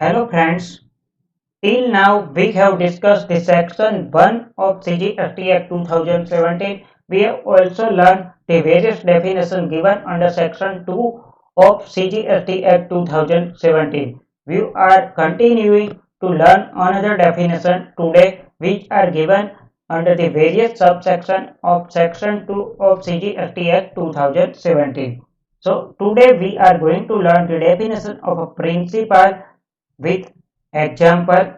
Hello friends, till now we have discussed the section 1 of CGST Act 2017. We have also learned the various definitions given under section 2 of CGST Act 2017. We are continuing to learn another definition today which are given under the various subsection of section 2 of CGST Act 2017. So today we are going to learn the definition of a principal with example.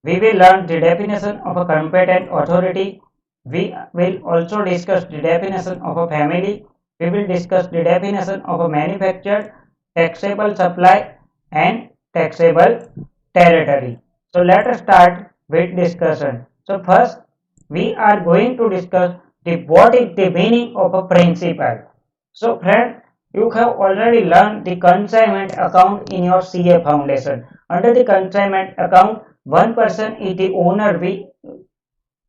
We will learn the definition of a competent authority. We will also discuss the definition of a family. We will discuss the definition of a manufactured, taxable supply and taxable territory. So let us start with discussion. So first we are going to discuss what is the meaning of a principal. So friend, you have already learned the consignment account in your CA foundation. Under the consignment account, one person is the owner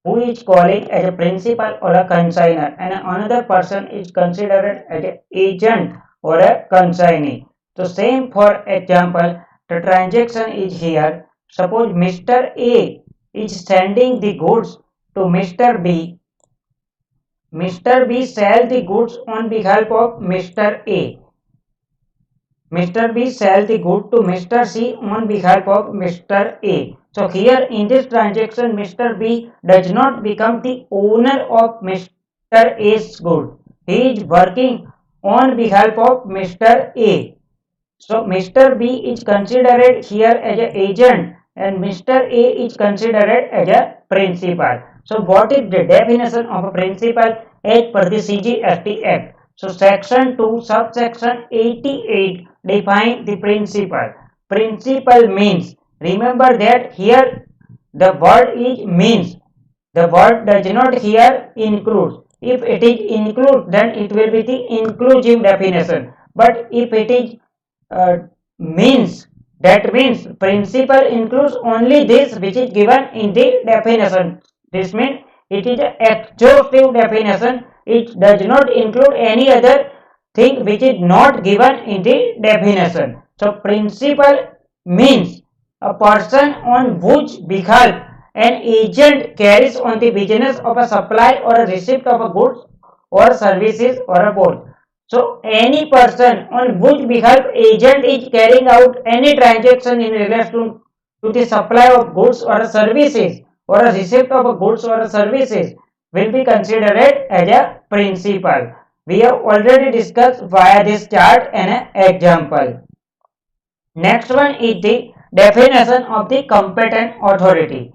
who is calling as a principal or a consignor, and another person is considered as an agent or a consignee. So same for example, the transaction is here. Suppose Mr. A is sending the goods to Mr. B. Mr. B sells the goods on behalf of Mr. A. Mr. B sells the good to Mr. C on behalf of Mr. A. So here in this transaction, Mr. B does not become the owner of Mr. A's good. He is working on behalf of Mr. A. So Mr. B is considered here as an agent and Mr. A is considered as a principal. So what is the definition of a principal as per the CGST Act? So section 2 subsection 88 define the principal. Principal means, remember that here the word is means. The word does not here include. If it is include, then it will be the inclusive definition. But if it is means, that means principal includes only this which is given in the definition. This means it is an exhaustive definition. It does not include any other thing which is not given in the definition. So principal means a person on whose behalf an agent carries on the business of a supply or a receipt of a goods or services or a both. So any person on whose behalf agent is carrying out any transaction in relation to the supply of goods or services or a receipt of goods or services will be considered as a principal. We have already discussed via this chart an example. Next one is the definition of the competent authority.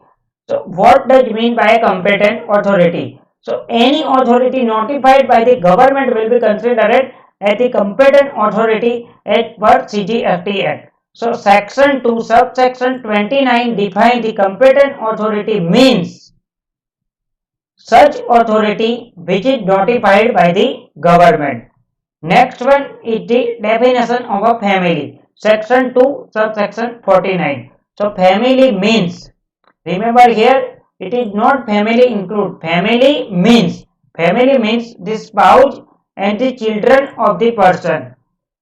So what does it mean by a competent authority? So any authority notified by the government will be considered as the competent authority as per CGST Act. So section 2 subsection 29 define the competent authority means such authority which is notified by the government. Next one is the definition of a family. Section 2 subsection 49. So family means, remember here it is not family include. Family means the spouse and the children of the person.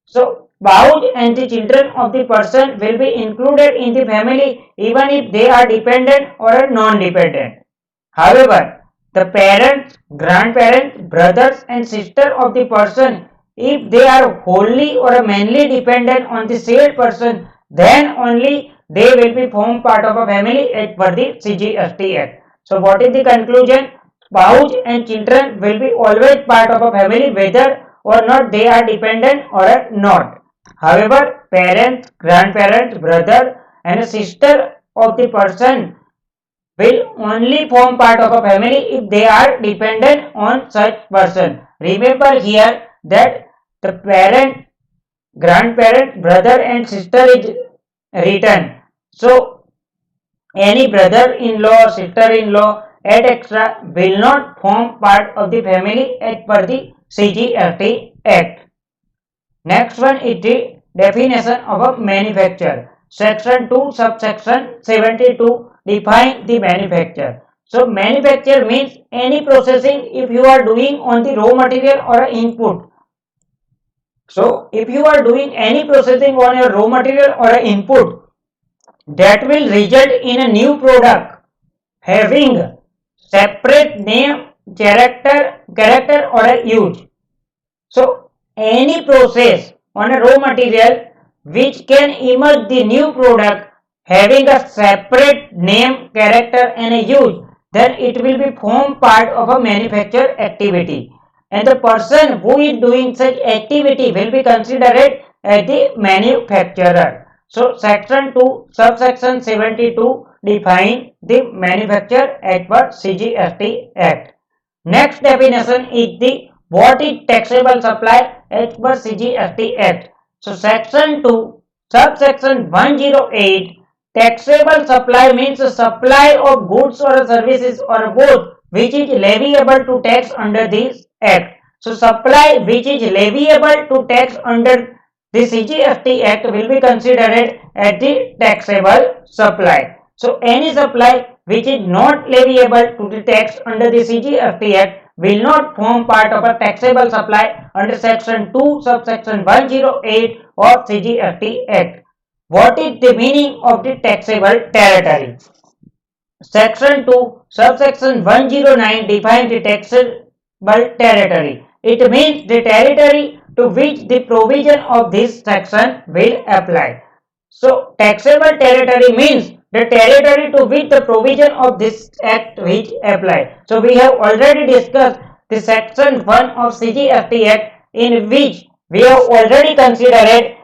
So spouse and the children of the person will be included in the family even if they are dependent or non-dependent. However, the parents, grandparents, brothers and sisters of the person, if they are wholly or mainly dependent on the said person, then only they will be form part of a family as per the CGST Act. So what is the conclusion? Spouse and children will be always part of a family whether or not they are dependent or not. However, parents, grandparents, brother and sister of the person will only form part of a family if they are dependent on such person. Remember here that the parent, grandparent, brother and sister is written. So any brother-in-law, sister-in-law, etc. will not form part of the family as per the CGST Act. Next one is the definition of a manufacturer. Section 2 subsection 72 define the manufacturer. So manufacture means any processing if you are doing on the raw material or input. So if you are doing any processing on your raw material or input, that will result in a new product having separate name, character or a use. So any process on a raw material which can emerge the new product having a separate name, character and a use, then it will be form part of a manufacture activity, and the person who is doing such activity will be considered as the manufacturer. So section 2 subsection 72 define the manufacturer as per CGST Act. Next definition is the what is taxable supply as per CGST Act. So section 2 subsection 108 taxable supply means a supply of goods or services or both which is leviable to tax under this act. So supply which is leviable to tax under the CGST Act will be considered as the taxable supply. So any supply which is not leviable to the tax under the CGST Act will not form part of a taxable supply under section 2 subsection 108 of CGST Act. What is the meaning of the taxable territory? Section 2 subsection 109 defines the taxable territory. It means the territory to which the provision of this section will apply. So taxable territory means the territory to which the provision of this act which apply. So we have already discussed the section 1 of CGST Act, in which we have already considered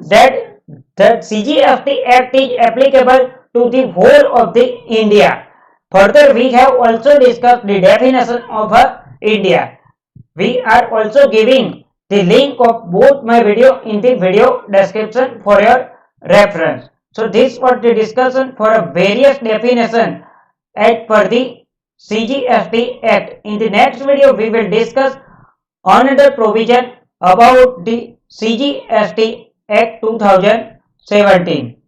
that the CGST Act is applicable to the whole of the India. Further, we have also discussed the definition of India. We are also giving the link of both my video in the video description for your reference. So this was the discussion for a various definition as per the CGST Act. In the next video, we will discuss another provision about the CGST Act 2017.